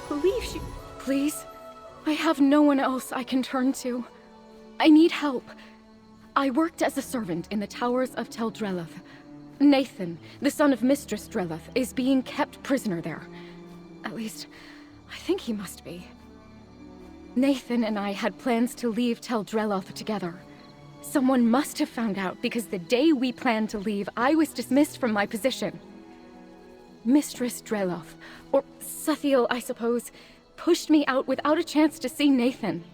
believe she... Please? I have no one else I can turn to. I need help. I worked as a servant in the towers of Tel Drelloth. Nathan, the son of Mistress Drelloth, is being kept prisoner there. At least, I think he must be. Nathan and I had plans to leave Tel Drelloth together. Someone must have found out because the day we planned to leave, I was dismissed from my position. Mistress Drelloth, or Sethiel, I suppose, pushed me out without a chance to see Nathan.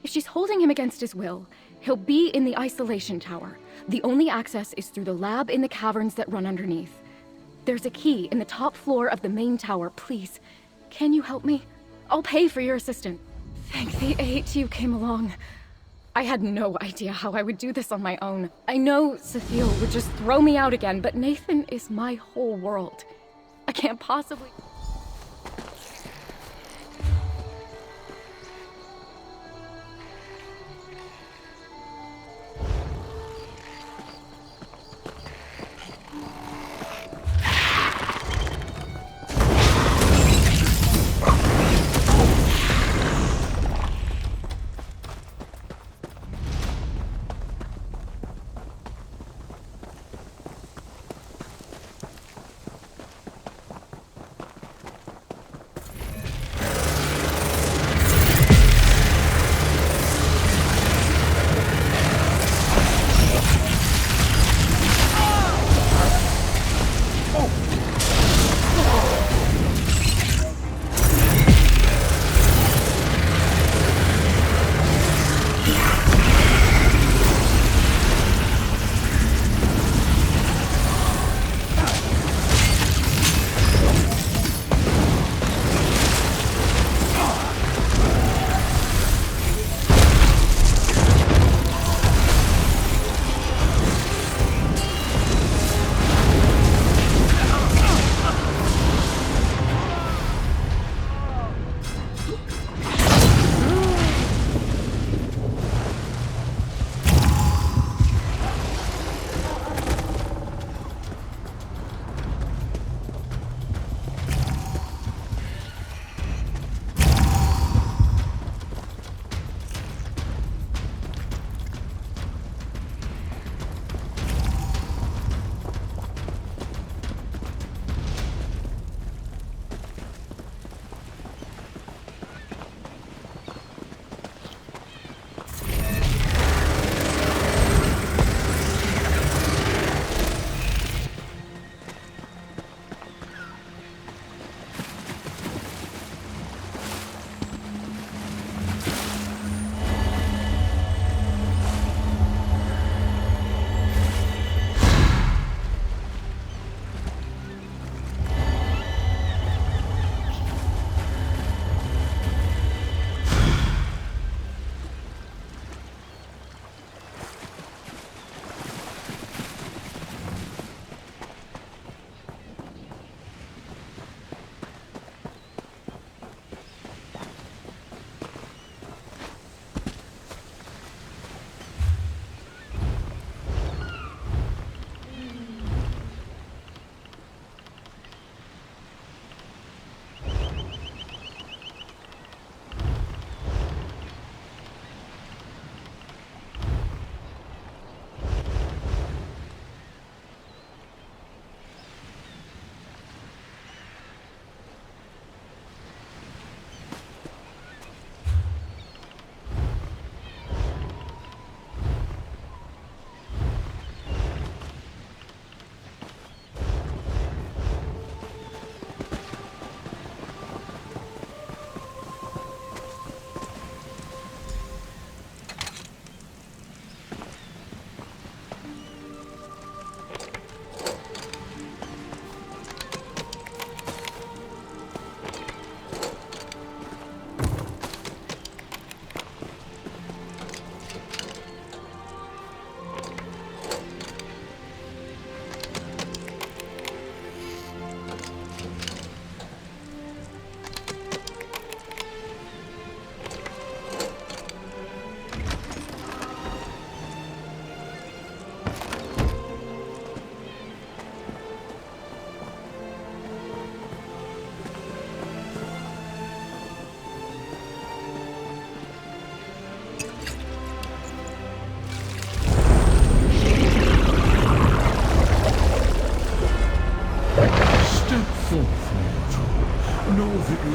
If she's holding him against his will, he'll be in the isolation tower. The only access is through the lab in the caverns that run underneath. There's a key in the top floor of the main tower. Please, can you help me? I'll pay for your assistant. Thank the 8 you came along. I had no idea how I would do this on my own. I know Sethiel would just throw me out again, but Nathan is my whole world. I can't possibly...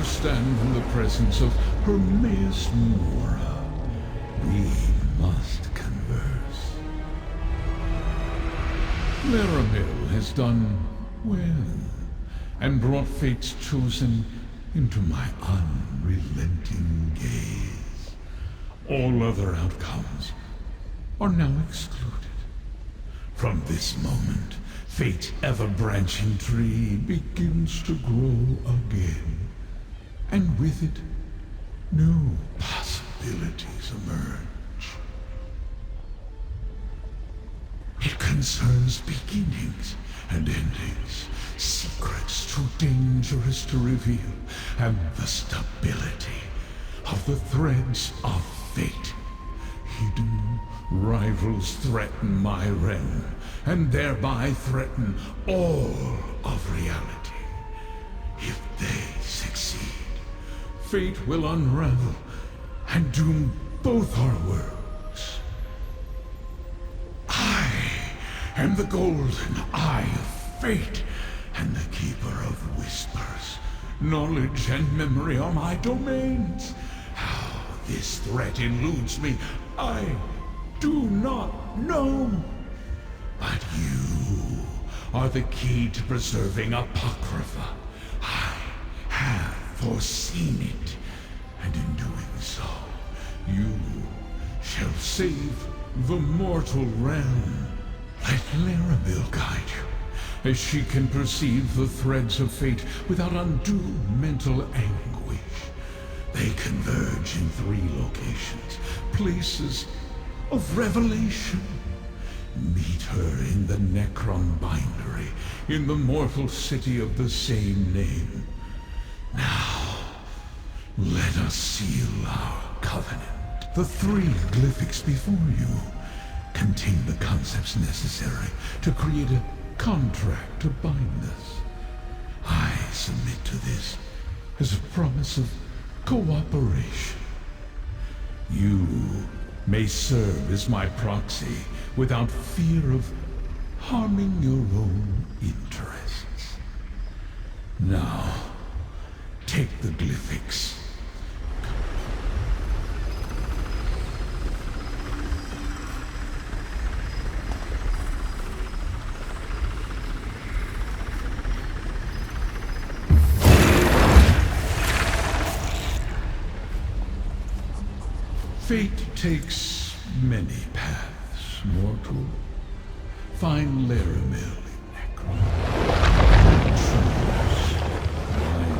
you stand in the presence of Hermaeus Mora. We must converse. Laramil has done well, and brought fate's chosen into my unrelenting gaze. All other outcomes are now excluded. From this moment, fate's ever-branching tree begins to grow again, and with it, new possibilities emerge. It concerns beginnings and endings, secrets too dangerous to reveal, and the stability of the threads of fate. Hidden rivals threaten my realm, and thereby threaten all of reality. If they succeed, fate will unravel and doom both our worlds. I am the golden eye of fate, and the keeper of whispers. Knowledge and memory are my domains. How this threat eludes me, I do not know. But you are the key to preserving Apocrypha. I have foreseen it, and in doing so, you shall save the mortal realm. Let Laramil guide you, as she can perceive the threads of fate without undue mental anguish. They converge in 3 locations, places of revelation. Meet her in the Necron Bindery, in the mortal city of the same name. Now, let us seal our covenant. The 3 glyphics before you contain the concepts necessary to create a contract to bind us. I submit to this as a promise of cooperation. You may serve as my proxy without fear of harming your own interests. Now, take the glyphics. Fate takes many paths, mortal. Find Laramil in Necron. Choose wisely.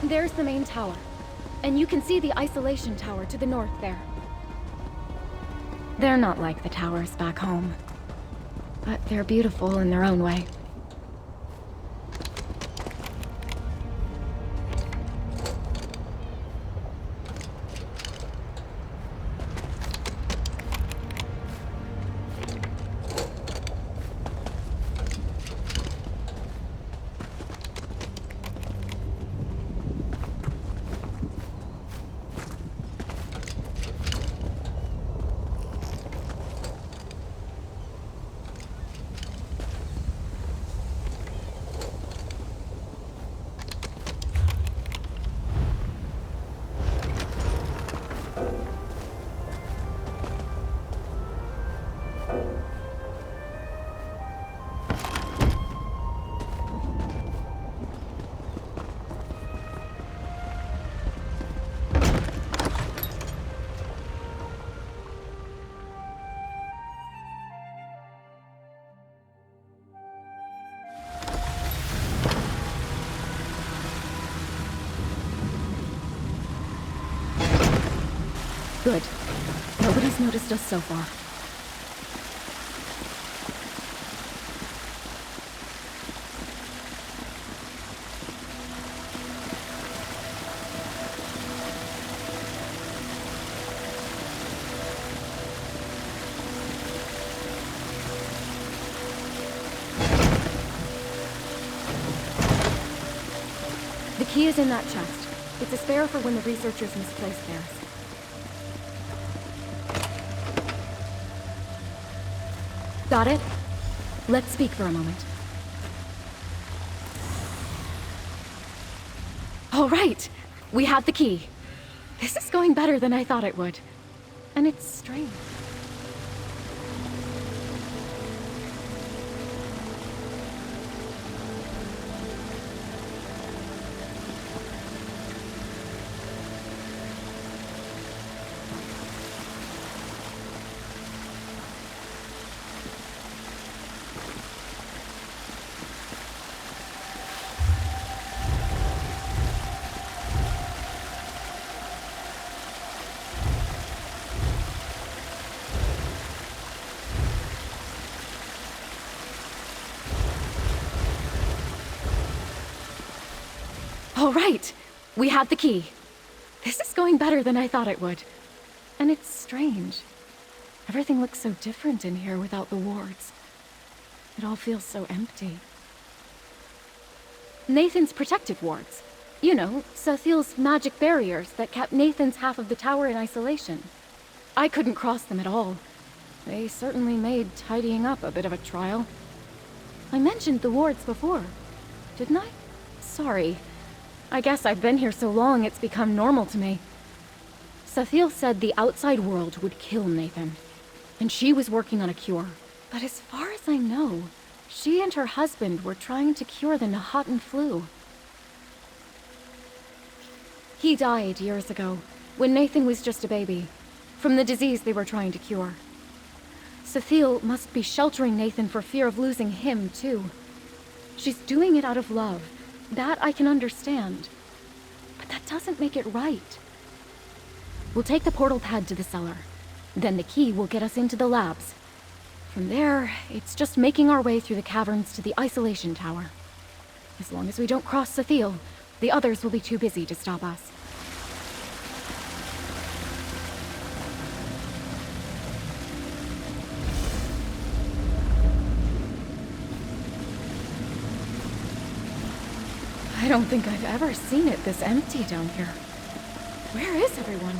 There's the main tower. And you can see the isolation tower to the north there. They're not like the towers back home. But they're beautiful in their own way. Good. Nobody's noticed us so far. The key is in that chest. It's a spare for when the researchers misplace theirs. Got it? Let's speak for a moment. All right! We have the key. This is going better than I thought it would. And it's strange. All right, we have the key. This is going better than I thought it would. And it's strange. Everything looks so different in here without the wards. It all feels so empty. Nathan's protective wards. You know, Sathiel's magic barriers that kept Nathan's half of the tower in isolation. I couldn't cross them at all. They certainly made tidying up a bit of a trial. I mentioned the wards before, didn't I? Sorry. I guess I've been here so long it's become normal to me. Sathiel said the outside world would kill Nathan, and she was working on a cure. But as far as I know, she and her husband were trying to cure the Nahaten flu. He died years ago, when Nathan was just a baby, from the disease they were trying to cure. Sathiel must be sheltering Nathan for fear of losing him, too. She's doing it out of love. That I can understand. But that doesn't make it right. We'll take the portal pad to the cellar. Then the key will get us into the labs. From there, it's just making our way through the caverns to the isolation tower. As long as we don't cross Sathiel, the others will be too busy to stop us. I don't think I've ever seen it this empty down here. Where is everyone?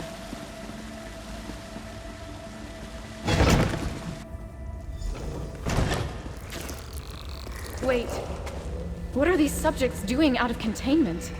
Wait. What are these subjects doing out of containment?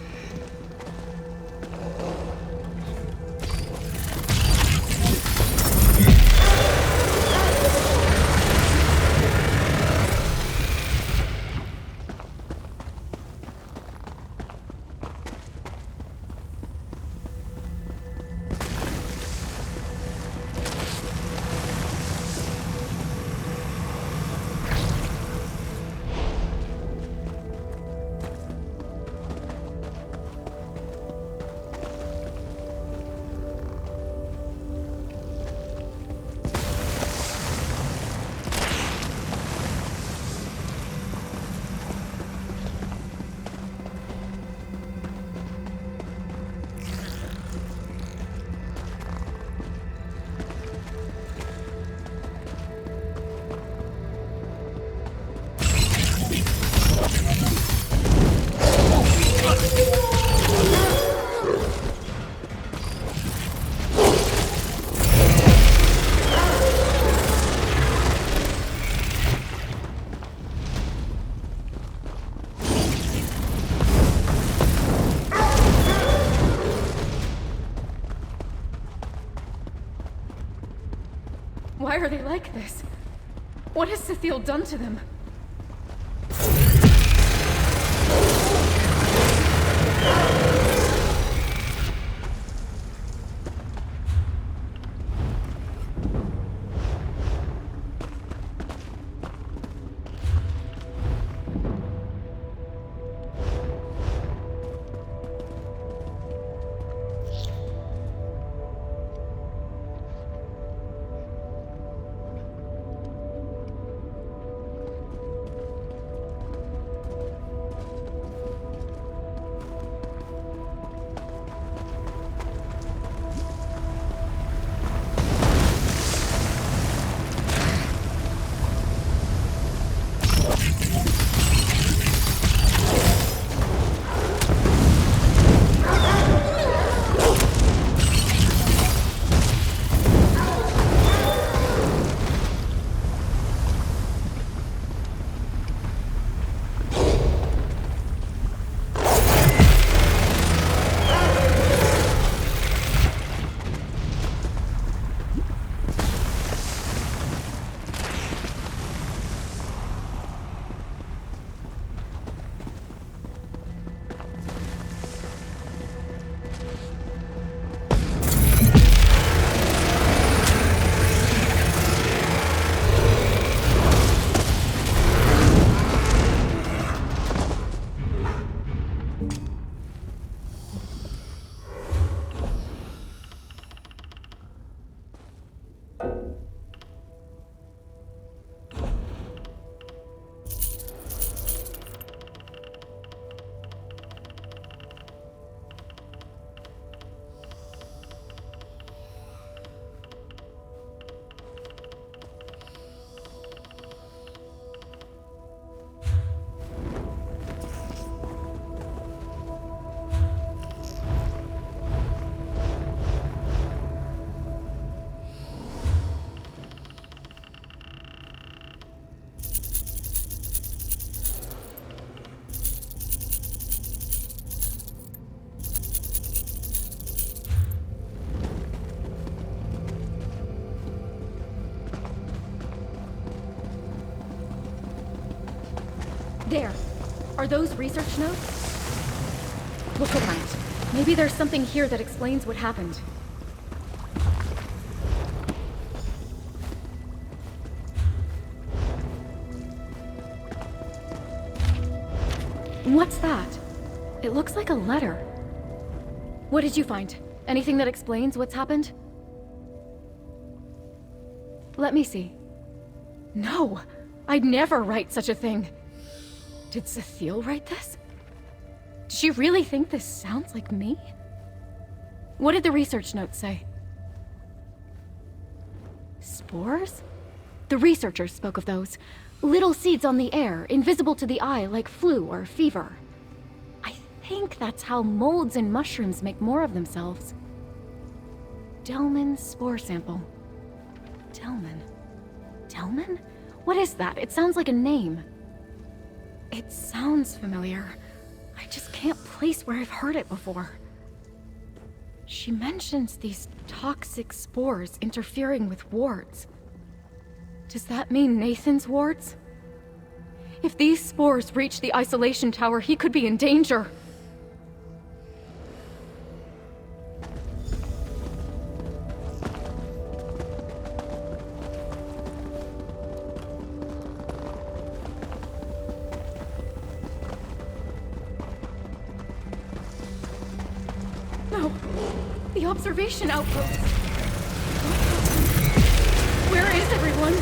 Why are they like this? What has Cthiel done to them? There. Are those research notes? Look around. Maybe there's something here that explains what happened. What's that? It looks like a letter. What did you find? Anything that explains what's happened? Let me see. No! I'd never write such a thing. Did Cthiel write this? Does she really think this sounds like me? What did the research notes say? Spores? The researchers spoke of those. Little seeds on the air, invisible to the eye like flu or fever. I think that's how molds and mushrooms make more of themselves. Delman spore sample. Delman? Delman? What is that? It sounds like a name. It sounds familiar. I just can't place where I've heard it before. She mentions these toxic spores interfering with wards. Does that mean Nathan's wards? If these spores reach the isolation tower, he could be in danger. No, the observation outpost. Where is everyone?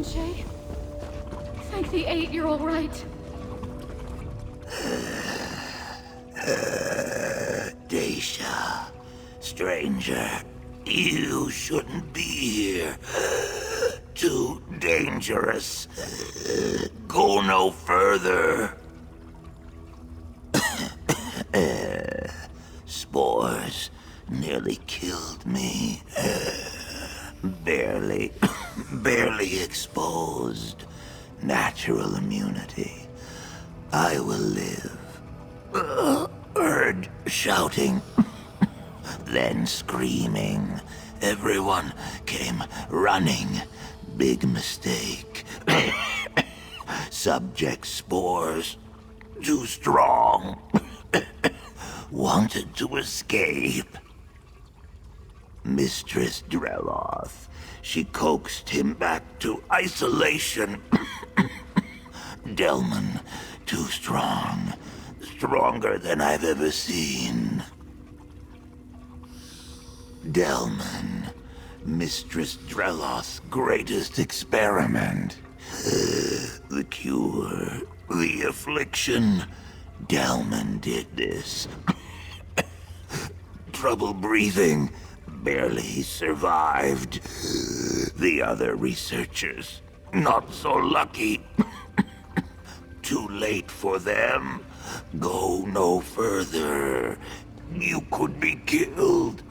Tunche. Thank the 8 you're all right. Dacia, stranger, you shouldn't be here. Too dangerous. Go no further. Spores nearly killed me. Barely exposed. Natural immunity. I will live. Heard shouting, then screaming. Everyone came running. Big mistake. Subject spores. Too strong. Wanted to escape. Mistress Dreloth. She coaxed him back to isolation. Delman, too strong. Stronger than I've ever seen. Delman, Mistress Dreloth's greatest experiment. The cure, the affliction. Delman did this. Trouble breathing. Barely survived. The other researchers, not so lucky. Too late for them. Go no further. You could be killed.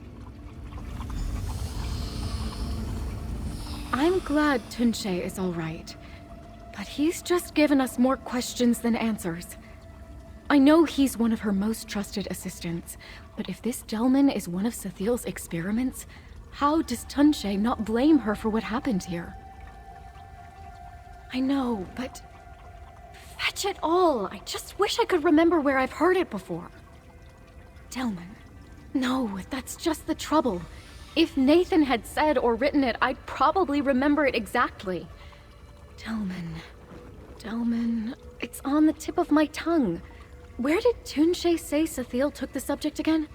I'm glad Tunche is all right. But he's just given us more questions than answers. I know he's one of her most trusted assistants, but if this Delman is one of Sethiel's experiments, how does Tunche not blame her for what happened here? I know, but... fetch it all! I just wish I could remember where I've heard it before. Delman. No, that's just the trouble. If Nathan had said or written it, I'd probably remember it exactly. Delman... It's on the tip of my tongue. Where did Tunche say Sethiel took the subject again?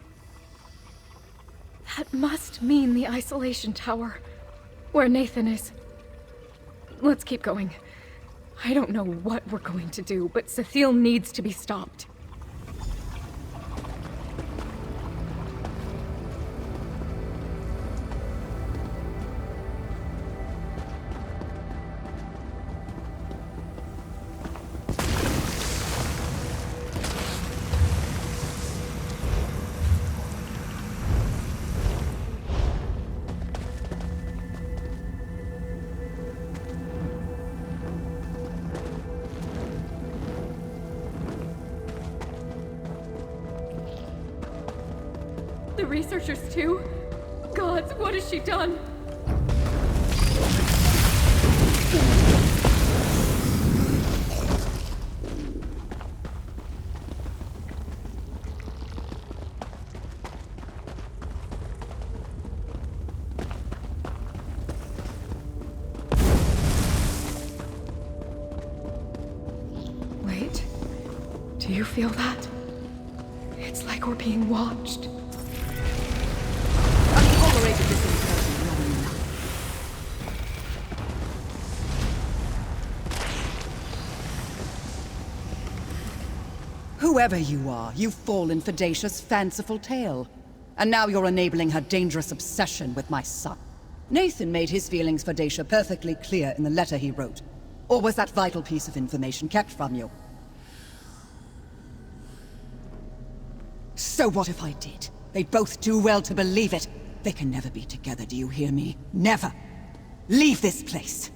That must mean the isolation tower, where Nathan is. Let's keep going. I don't know what we're going to do, but Sethiel needs to be stopped. The researchers too? Gods, what has she done? Wait, do you feel that? It's like we're being watched. Tolerated this incursion long enough. Whoever you are, you've fallen for Dacia's fanciful tale. And now you're enabling her dangerous obsession with my son. Nathan made his feelings for Dacia perfectly clear in the letter he wrote. Or was that vital piece of information kept from you? So what if I did? They'd both do well to believe it. They can never be together, do you hear me? Never! Leave this place!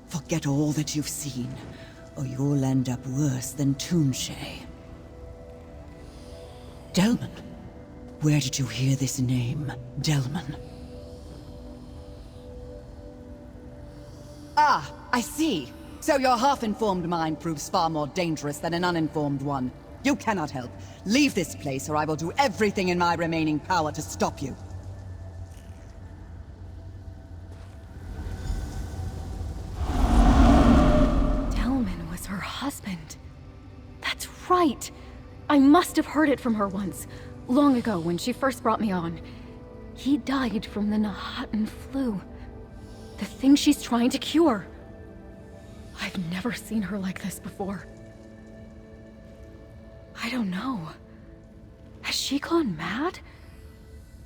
Forget all that you've seen, or you'll end up worse than Tunche. Delman? Where did you hear this name, Delman? Ah, I see. So your half-informed mind proves far more dangerous than an uninformed one. You cannot help. Leave this place, or I will do everything in my remaining power to stop you. Husband. That's right. I must have heard it from her once, long ago when she first brought me on. He died from the Nahatan flu. The thing she's trying to cure. I've never seen her like this before. I don't know. Has she gone mad?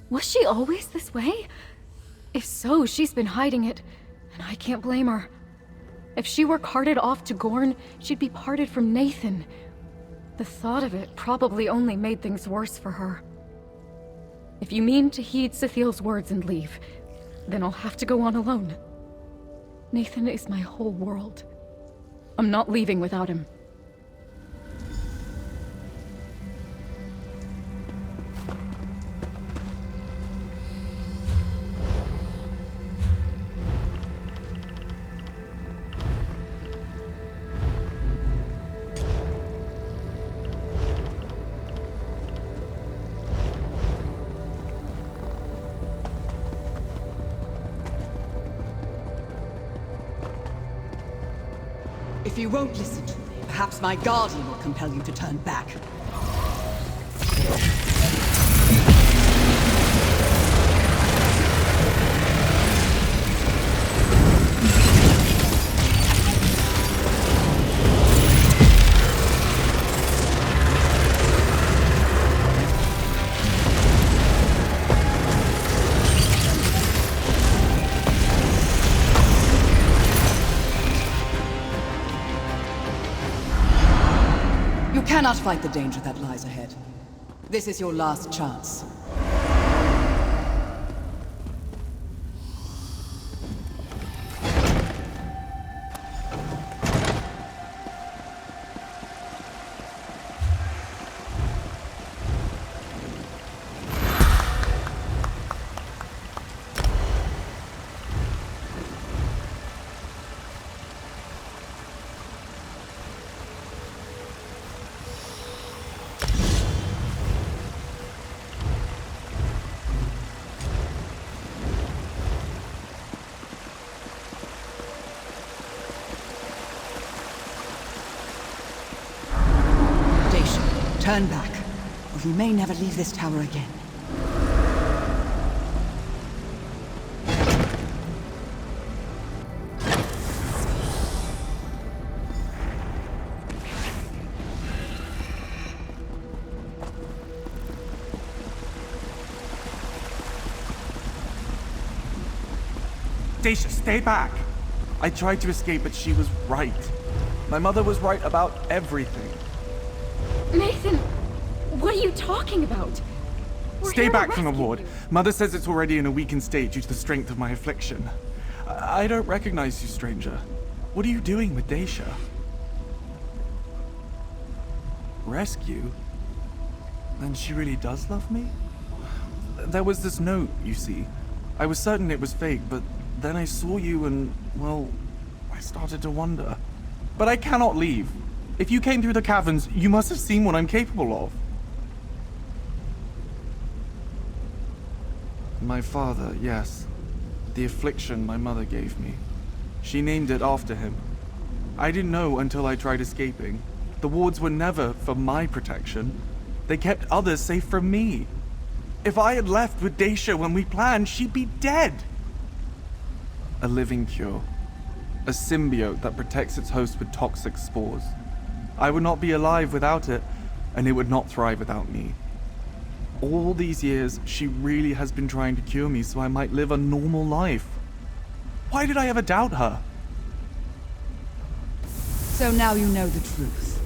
Was she always this way? If so, she's been hiding it, and I can't blame her. If she were carted off to Gorn, she'd be parted from Nathan. The thought of it probably only made things worse for her. If you mean to heed Sithiel's words and leave, then I'll have to go on alone. Nathan is my whole world. I'm not leaving without him. If you won't listen to me, perhaps my guardian will compel you to turn back. You cannot fight the danger that lies ahead. This is your last chance. Turn back, or you may never leave this tower again. Dacia, stay back! I tried to escape, but she was right. My mother was right about everything. Nathan, what are you talking about? Stay back from the ward. Mother says it's already in a weakened state due to the strength of my affliction. I don't recognize you, stranger. What are you doing with Dacia? Rescue? Then she really does love me? There was this note, you see. I was certain it was fake, but then I saw you and, well, I started to wonder. But I cannot leave. If you came through the caverns, you must have seen what I'm capable of. My father, yes. The affliction my mother gave me. She named it after him. I didn't know until I tried escaping. The wards were never for my protection. They kept others safe from me. If I had left with Dacia when we planned, she'd be dead. A living cure. A symbiote that protects its host with toxic spores. I would not be alive without it, and it would not thrive without me. All these years, she really has been trying to cure me so I might live a normal life. Why did I ever doubt her? So now you know the truth.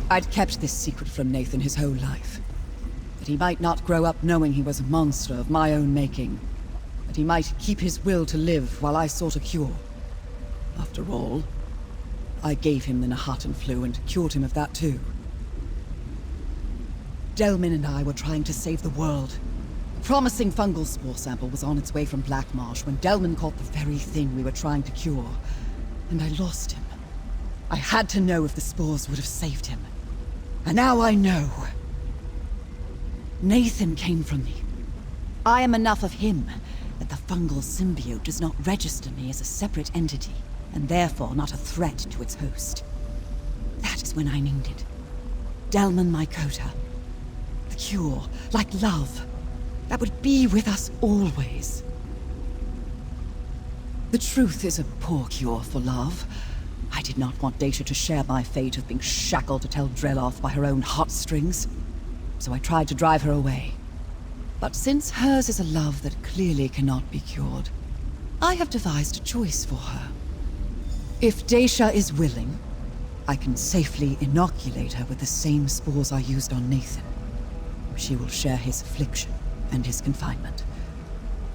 I'd kept this secret from Nathan his whole life. That he might not grow up knowing he was a monster of my own making. That he might keep his will to live while I sought a cure. After all, I gave him the Nahatan flu and cured him of that too. Delmin and I were trying to save the world. A promising fungal spore sample was on its way from Black Marsh when Delmin caught the very thing we were trying to cure. And I lost him. I had to know if the spores would have saved him. And now I know. Nathan came from me. I am enough of him that the fungal symbiote does not register me as a separate entity, and therefore not a threat to its host. That is when I named it. Delman Mycota. The cure, like love, that would be with us always. The truth is a poor cure for love. I did not want Dacia to share my fate of being shackled to Tel Dreloth by her own heartstrings. So I tried to drive her away. But since hers is a love that clearly cannot be cured, I have devised a choice for her. If Dacia is willing, I can safely inoculate her with the same spores I used on Nathan. She will share his affliction and his confinement.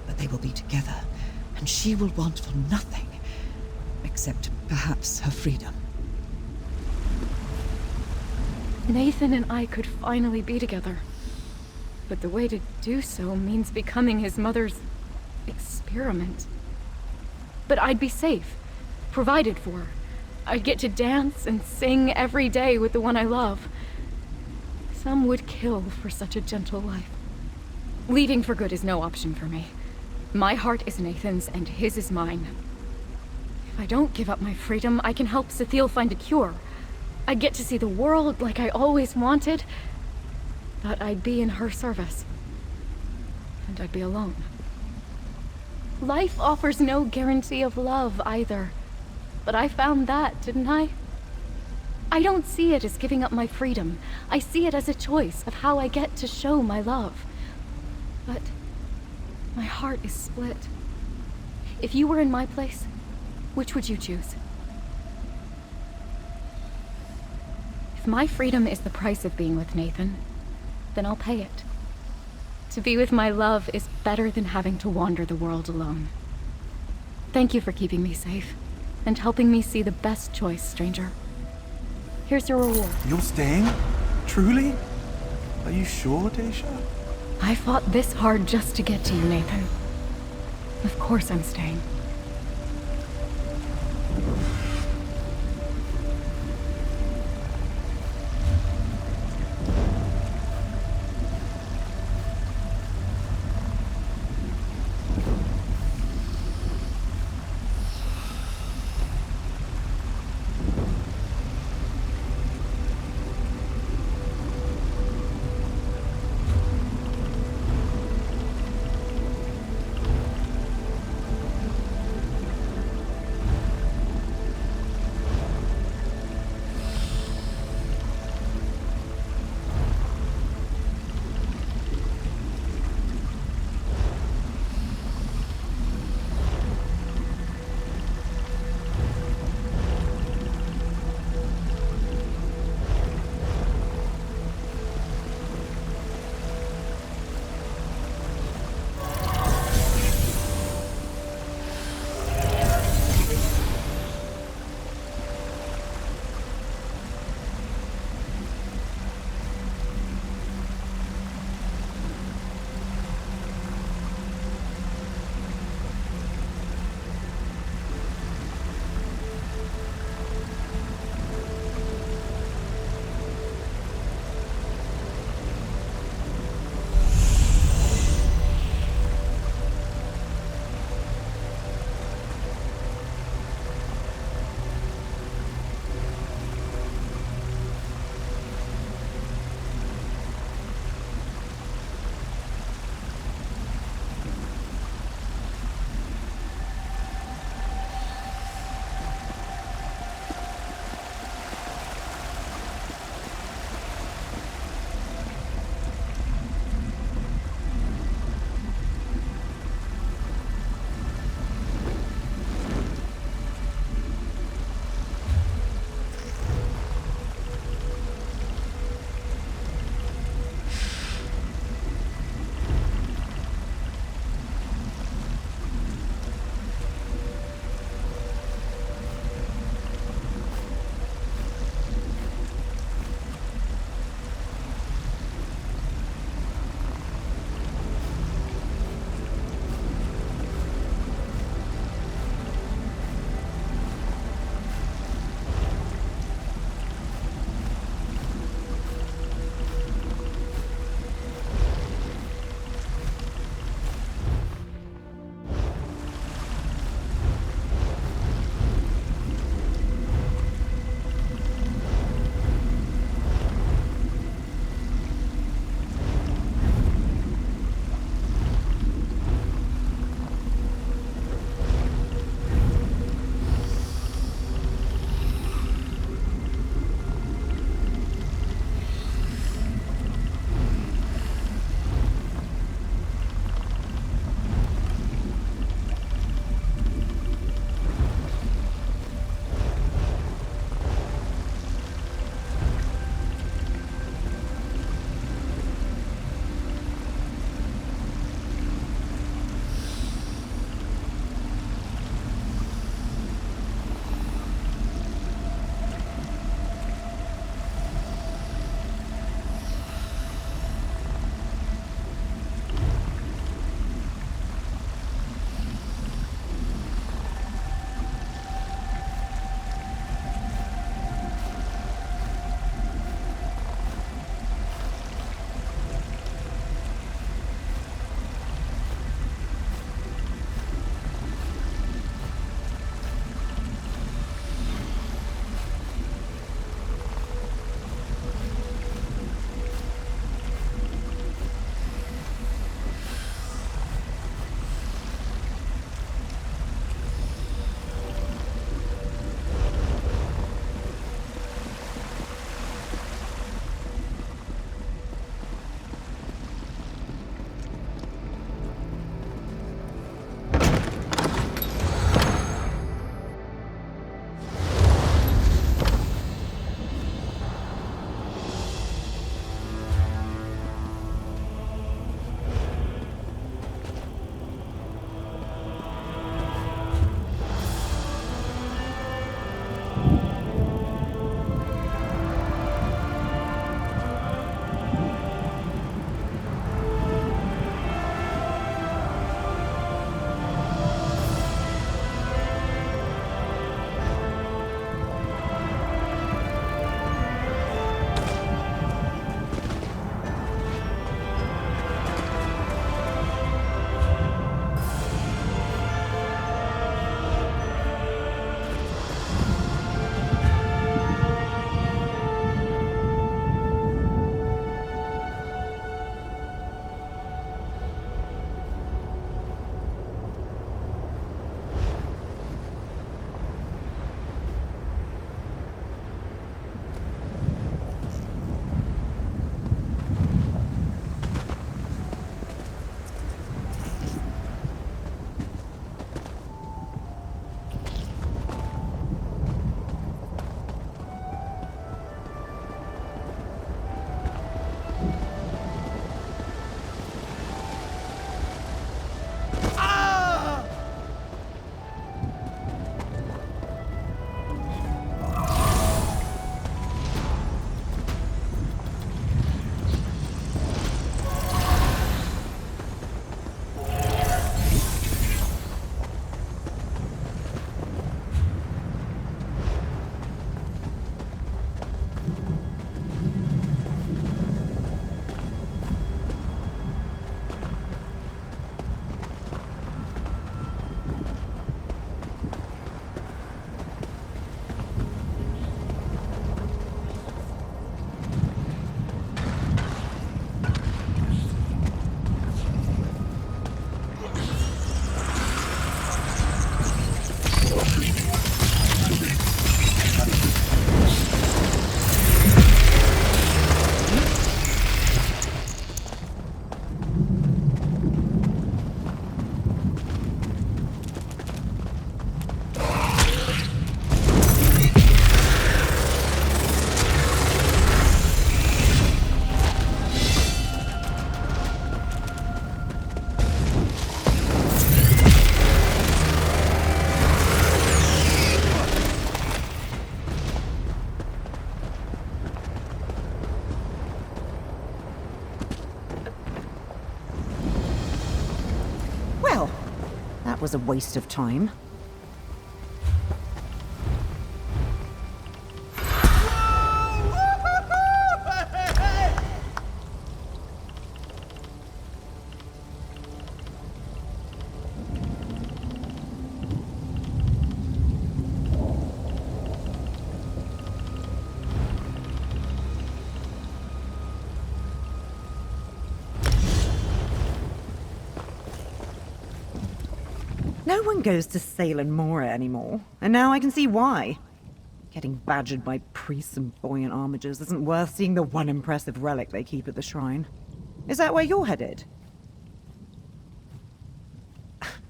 But they will be together, and she will want for nothing, except perhaps her freedom. Nathan and I could finally be together. But the way to do so means becoming his mother's experiment. But I'd be safe, provided for. I'd get to dance and sing every day with the one I love. Some would kill for such a gentle life. Leaving for good is no option for me. My heart is Nathan's and his is mine. If I don't give up my freedom, I can help Sethiel find a cure. I'd get to see the world like I always wanted, but I'd be in her service. And I'd be alone. Life offers no guarantee of love either. But I found that, didn't I? I don't see it as giving up my freedom. I see it as a choice of how I get to show my love. But my heart is split. If you were in my place, which would you choose? If my freedom is the price of being with Nathan, then I'll pay it. To be with my love is better than having to wander the world alone. Thank you for keeping me safe, and helping me see the best choice, stranger. Here's your reward. You're staying? Truly? Are you sure, Dacia? I fought this hard just to get to you, Nathan. Of course I'm staying. that was a waste of time. No one goes to Salem Mora anymore, and now I can see why. Getting badgered by priests and buoyant armigers isn't worth seeing the one impressive relic they keep at the shrine. Is that where you're headed?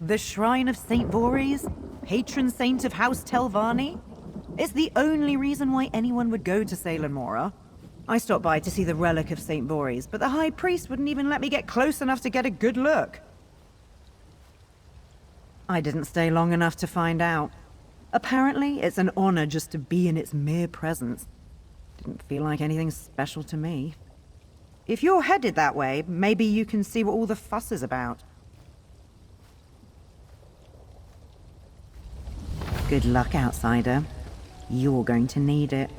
The Shrine of St. Voorhees? Patron saint of House Telvanni? It's the only reason why anyone would go to Salem Mora. I stopped by to see the relic of St. Voorhees, but the High Priest wouldn't even let me get close enough to get a good look. I didn't stay long enough to find out. Apparently, it's an honor just to be in its mere presence. Didn't feel like anything special to me. If you're headed that way, maybe you can see what all the fuss is about. Good luck, outsider. You're going to need it.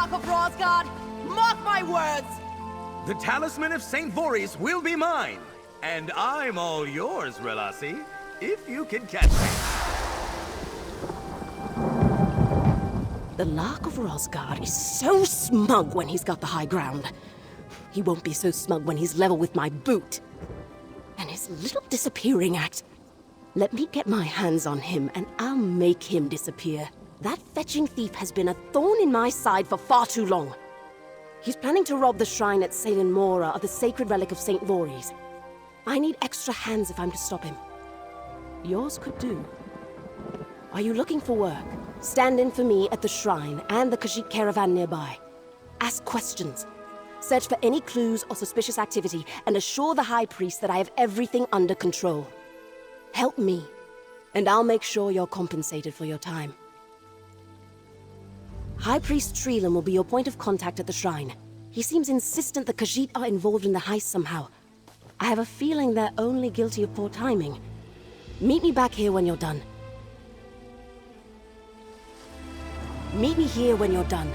Of Rosgard, mark my words! The talisman of St. Voorhees will be mine, and I'm all yours, Relassi, if you can catch me. The Lark of Rosgard is so smug when he's got the high ground. He won't be so smug when he's level with my boot. And his little disappearing act. Let me get my hands on him, and I'll make him disappear. That fetching thief has been a thorn in my side for far too long. He's planning to rob the shrine at Salem Mora of the sacred relic of St. Voorhees. I need extra hands if I'm to stop him. Yours could do. Are you looking for work? Stand in for me at the shrine and the Khajiit caravan nearby. Ask questions. Search for any clues or suspicious activity and assure the High Priest that I have everything under control. Help me, and I'll make sure you're compensated for your time. High Priest Treelan will be your point of contact at the shrine. He seems insistent the Khajiit are involved in the heist somehow. I have a feeling they're only guilty of poor timing. Meet me back here when you're done. Meet me here when you're done.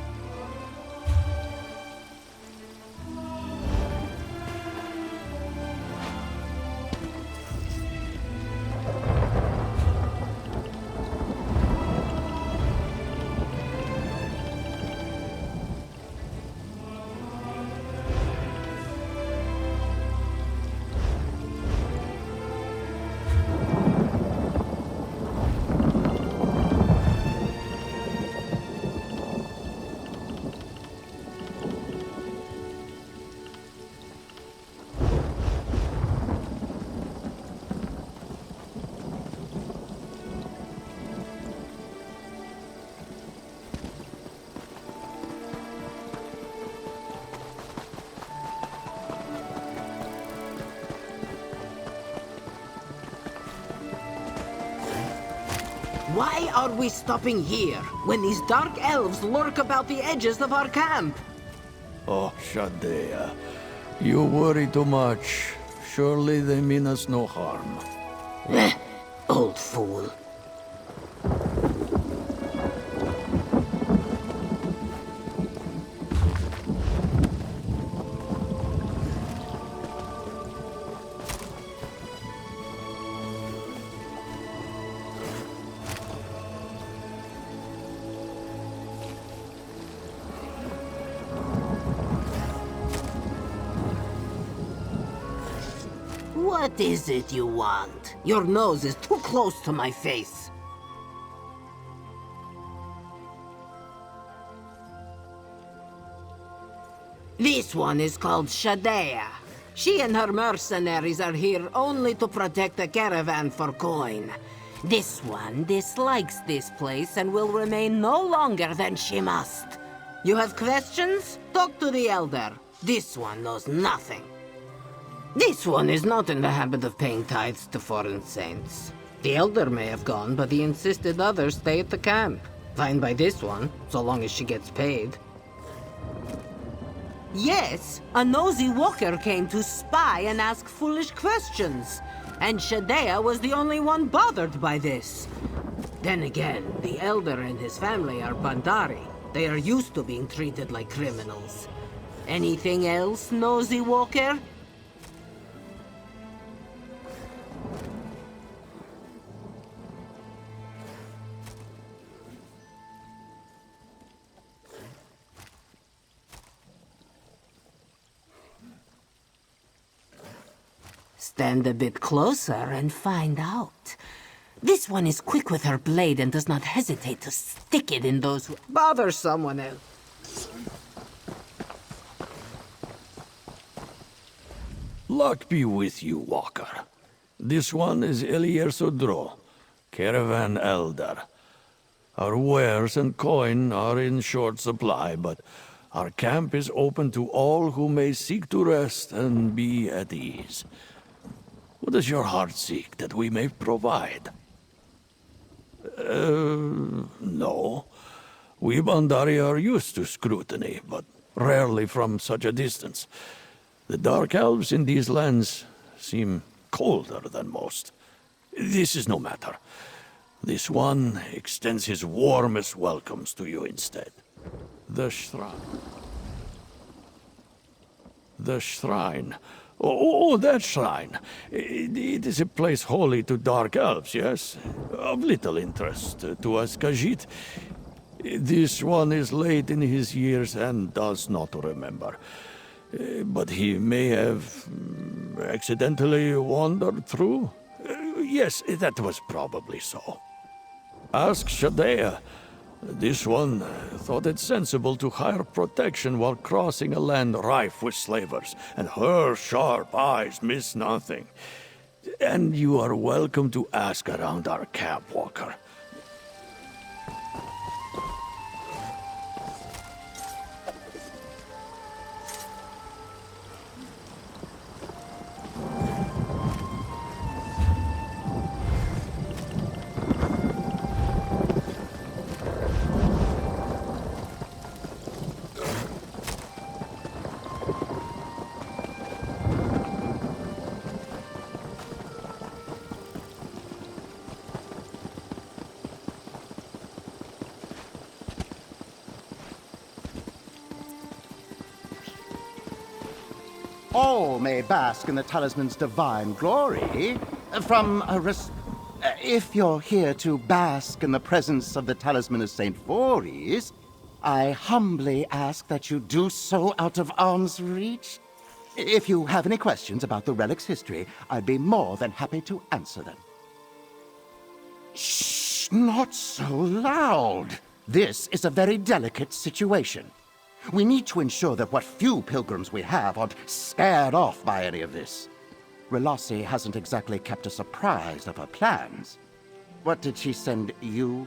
Why are we stopping here, when these dark elves lurk about the edges of our camp? Oh, Shadea, you worry too much. Surely they mean us no harm. Old fool. What is it you want? Your nose is too close to my face. This one is called Shadea. She and her mercenaries are here only to protect the caravan for coin. This one dislikes this place and will remain no longer than she must. You have questions? Talk to the elder. This one knows nothing. This one is not in the habit of paying tithes to foreign saints. The elder may have gone, but he insisted others stay at the camp. Fine by this one, so long as she gets paid. Yes, a nosy walker came to spy and ask foolish questions. And Shadea was the only one bothered by this. Then again, the elder and his family are Bandari. They are used to being treated like criminals. Anything else, nosy walker? Stand a bit closer and find out. This one is quick with her blade and does not hesitate to stick it in those who bother someone else. Luck be with you, Walker. This one is Elier Sodro, Caravan Elder. Our wares and coin are in short supply, but our camp is open to all who may seek to rest and be at ease. What does your heart seek that we may provide? No. We Bandari are used to scrutiny, but rarely from such a distance. The dark elves in these lands seem colder than most. This is no matter. This one extends his warmest welcomes to you instead. The shrine. The shrine. Oh, that shrine. It is a place holy to dark elves, yes? Of little interest to us Khajiit. This one is late in his years and does not remember. But he may have accidentally wandered through? Yes, that was probably so. Ask Shadea. This one thought it sensible to hire protection while crossing a land rife with slavers, and her sharp eyes miss nothing. And you are welcome to ask around our camp, Walker. All may bask in the talisman's divine glory. If you're here to bask in the presence of the talisman of St. Voorhees, I humbly ask that you do so out of arm's reach. If you have any questions about the relic's history, I'd be more than happy to answer them. Shh! Not so loud! This is a very delicate situation. We need to ensure that what few pilgrims we have aren't scared off by any of this. Relassi hasn't exactly kept us apprised of her plans. What did she send you